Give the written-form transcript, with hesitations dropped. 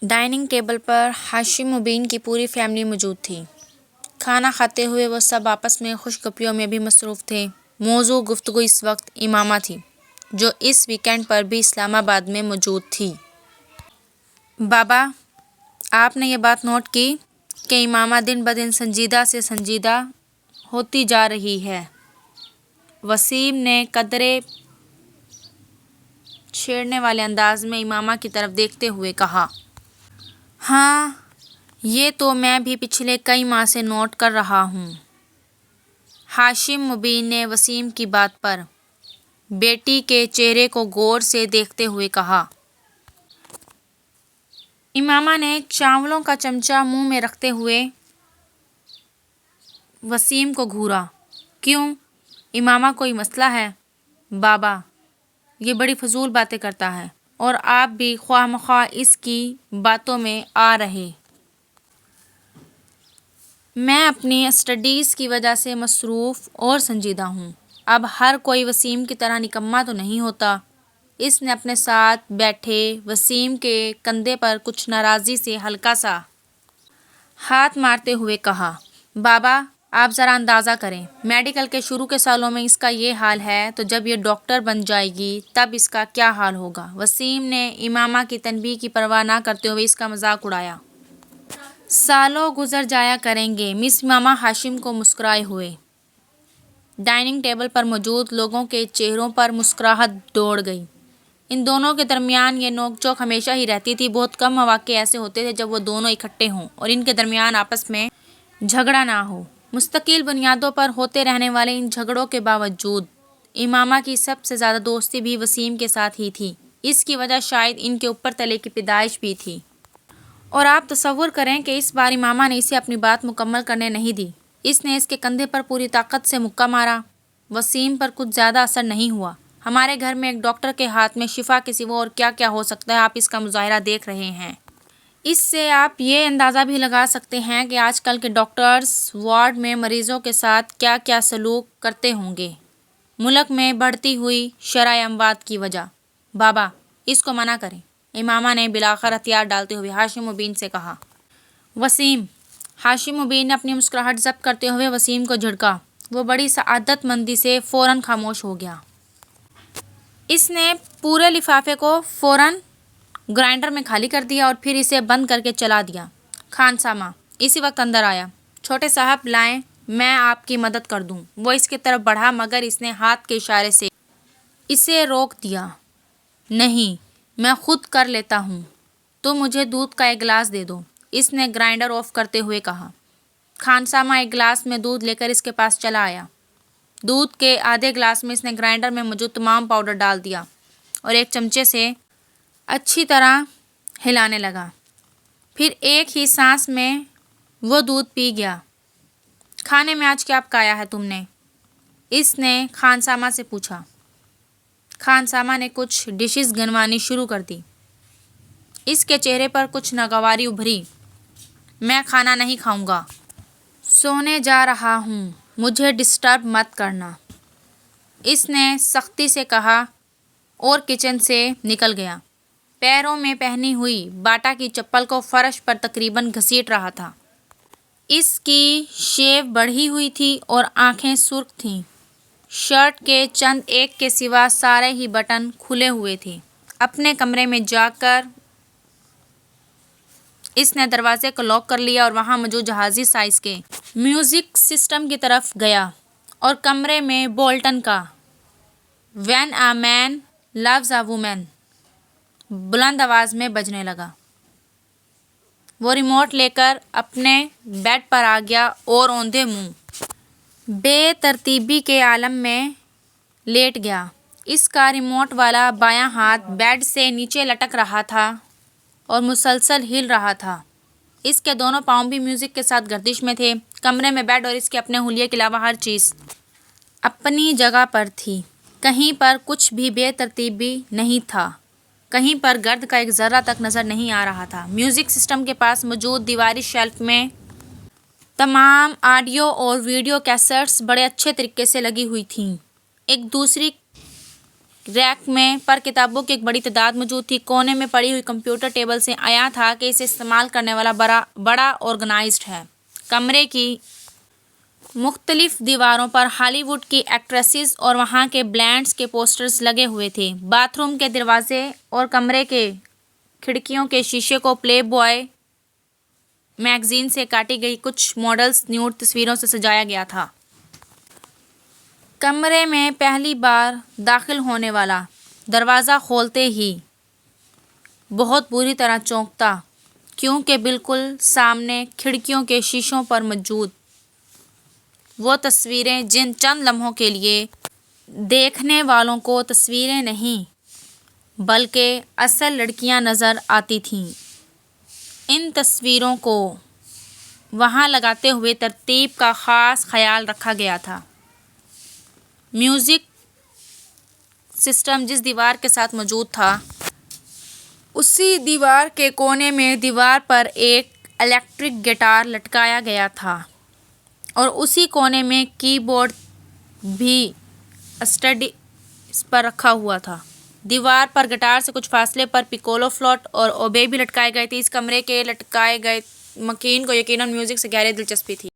Dining table پر ہاشم مبین کی پوری family موجود تھی۔ کھانا کھاتے ہوئے وہ سب آپس میں خوشگپیوں میں بھی مصروف تھے۔ موضوع گفتگو اس وقت امامہ تھی، جو اس ویکینڈ پر بھی اسلام آباد میں موجود تھی۔ بابا، آپ نے یہ بات نوٹ کی کہ امامہ دن بدن سنجیدہ سے سنجیدہ ہوتی جا رہی ہے؟ وسیم نے قدرے چھیڑنے والے انداز میں امامہ کی طرف دیکھتے ہوئے کہا۔ ہاں، یہ تو میں بھی پچھلے کئی ماہ سے نوٹ کر رہا ہوں۔ ہاشم مبین نے وسیم کی بات پر بیٹی کے چہرے کو غور سے دیکھتے ہوئے کہا۔ امامہ نے چاولوں کا چمچہ منہ میں رکھتے ہوئے وسیم کو گھورا۔ کیوں، امامہ کوئی مسئلہ ہے؟ بابا، یہ بڑی فضول باتیں کرتا ہے اور آپ بھی خواہ مخواہ اس کی باتوں میں آ رہے۔ میں اپنی اسٹڈیز کی وجہ سے مصروف اور سنجیدہ ہوں۔ اب ہر کوئی وسیم کی طرح نکما تو نہیں ہوتا۔ اس نے اپنے ساتھ بیٹھے وسیم کے کندھے پر کچھ ناراضی سے ہلکا سا ہاتھ مارتے ہوئے کہا۔ بابا، آپ ذرا اندازہ کریں، میڈیکل کے شروع کے سالوں میں اس کا یہ حال ہے تو جب یہ ڈاکٹر بن جائے گی تب اس کا کیا حال ہوگا؟ وسیم نے امامہ کی تنبیہ کی پرواہ نہ کرتے ہوئے اس کا مذاق اڑایا۔ سالوں گزر جایا کریں گے۔ مس امامہ ہاشم کو مسکرائے ہوئے ڈائننگ ٹیبل پر موجود لوگوں کے چہروں پر مسکراہٹ دوڑ گئی۔ ان دونوں کے درمیان یہ نوک جھوک ہمیشہ ہی رہتی تھی۔ بہت کم مواقع ایسے ہوتے تھے جب وہ دونوں اکٹھے ہوں اور ان کے درمیان آپس میں جھگڑا نہ ہو۔ مستقل بنیادوں پر ہوتے رہنے والے ان جھگڑوں کے باوجود امامہ کی سب سے زیادہ دوستی بھی وسیم کے ساتھ ہی تھی۔ اس کی وجہ شاید ان کے اوپر تلے کی پیدائش بھی تھی۔ اور آپ تصور کریں کہ اس بار امامہ نے اسے اپنی بات مکمل کرنے نہیں دی۔ اس نے اس کے کندھے پر پوری طاقت سے مکہ مارا۔ وسیم پر کچھ زیادہ اثر نہیں ہوا۔ ہمارے گھر میں ایک ڈاکٹر کے ہاتھ میں شفا کے سوا اور کیا کیا ہو سکتا ہے، آپ اس کا مظاہرہ دیکھ رہے ہیں۔ اس سے آپ یہ اندازہ بھی لگا سکتے ہیں کہ آج کل کے ڈاکٹرز وارڈ میں مریضوں کے ساتھ کیا کیا سلوک کرتے ہوں گے۔ ملک میں بڑھتی ہوئی شرح اموات کی وجہ۔ بابا، اس کو منع کریں، امامہ نے بالآخر ہتھیار ڈالتے ہوئے ہاشم مبین سے کہا۔ وسیم، ہاشم مبین نے اپنی مسکراہٹ ضبط کرتے ہوئے وسیم کو جھڑکا۔ وہ بڑی سعادت مندی سے فوراً خاموش ہو گیا۔ اس نے پورے لفافے کو فوراً گرائنڈر میں خالی کر دیا اور پھر اسے بند کر کے چلا دیا۔ خان سامہ اسی وقت اندر آیا۔ چھوٹے صاحب لائیں، میں آپ کی مدد کر دوں۔ وہ اس کی طرف بڑھا مگر اس نے ہاتھ کے اشارے سے اسے روک دیا۔ نہیں، میں خود کر لیتا ہوں، تم مجھے دودھ کا ایک گلاس دے دو، اس نے گرائنڈر آف کرتے ہوئے کہا۔ خان سامہ ایک گلاس میں دودھ لے کر اس کے پاس چلا آیا۔ دودھ کے آدھے گلاس میں اس نے گرائنڈر میں موجود تمام پاؤڈر ڈال دیا اور ایک چمچے سے اچھی طرح ہلانے لگا۔ پھر ایک ہی سانس میں وہ دودھ پی گیا۔ کھانے میں آج کیا پکایا ہے تم نے؟ اس نے خان سامہ سے پوچھا۔ خان سامہ نے کچھ ڈشز گنوانی شروع کر دی۔ اس کے چہرے پر کچھ ناگواری ابھری۔ میں کھانا نہیں کھاؤں گا، سونے جا رہا ہوں، مجھے ڈسٹرب مت کرنا، اس نے سختی سے کہا اور کچن سے نکل گیا۔ پیروں میں پہنی ہوئی باٹا کی چپل کو فرش پر تقریباً گھسیٹ رہا تھا۔ اس کی شیو بڑھی ہوئی تھی اور آنکھیں سرخ تھیں۔ شرٹ کے چند ایک کے سوا سارے ہی بٹن کھلے ہوئے تھے۔ اپنے کمرے میں جا کر اس نے دروازے کو لاک کر لیا اور وہاں موجود جہازی سائز کے میوزک سسٹم کی طرف گیا اور کمرے میں بولٹن کا "when a man loves a woman" بلند آواز میں بجنے لگا۔ وہ ریموٹ لے کر اپنے بیڈ پر آ گیا اور اوندھے منہ بے ترتیبی کے عالم میں لیٹ گیا۔ اس کا ریموٹ والا بایاں ہاتھ بیڈ سے نیچے لٹک رہا تھا اور مسلسل ہل رہا تھا۔ اس کے دونوں پاؤں بھی میوزک کے ساتھ گردش میں تھے۔ کمرے میں بیڈ اور اس کے اپنے حلیے کے علاوہ ہر چیز اپنی جگہ پر تھی۔ کہیں پر کچھ بھی بے ترتیبی نہیں تھا، کہیں پر گرد کا ایک ذرہ تک نظر نہیں آ رہا تھا۔ میوزک سسٹم کے پاس موجود دیواری شیلف میں تمام آڈیو اور ویڈیو کیسٹس بڑے اچھے طریقے سے لگی ہوئی تھیں۔ ایک دوسری ریک میں پر کتابوں کی ایک بڑی تعداد موجود تھی۔ کونے میں پڑی ہوئی کمپیوٹر ٹیبل سے عیاں تھا کہ اسے استعمال کرنے والا بڑا آرگنائزڈ ہے۔ کمرے کی مختلف دیواروں پر ہالی ووڈ کی ایکٹریسز اور وہاں کے بینڈز کے پوسٹرز لگے ہوئے تھے۔ باتھ روم کے دروازے اور کمرے کے کھڑکیوں کے شیشے کو پلے بوائے میگزین سے کاٹی گئی کچھ ماڈلز نیوڈ تصویروں سے سجایا گیا تھا۔ کمرے میں پہلی بار داخل ہونے والا دروازہ کھولتے ہی بہت بری طرح چونکتا، کیونکہ بالکل سامنے کھڑکیوں کے شیشوں پر موجود وہ تصویریں جن چند لمحوں کے لیے دیکھنے والوں کو تصویریں نہیں بلکہ اصل لڑکیاں نظر آتی تھیں۔ ان تصویروں کو وہاں لگاتے ہوئے ترتیب کا خاص خیال رکھا گیا تھا۔ میوزک سسٹم جس دیوار کے ساتھ موجود تھا، اسی دیوار کے کونے میں دیوار پر ایک الیکٹرک گٹار لٹکایا گیا تھا اور اسی کونے میں کی بورڈ بھی اسٹڈیز پر رکھا ہوا تھا۔ دیوار پر گٹار سے کچھ فاصلے پر پیکولو فلوٹ اور اوبے بھی لٹکائے گئے تھے۔ اس کمرے کے لٹکائے گئے مکین کو یقیناً میوزک سے گہری دلچسپی تھی۔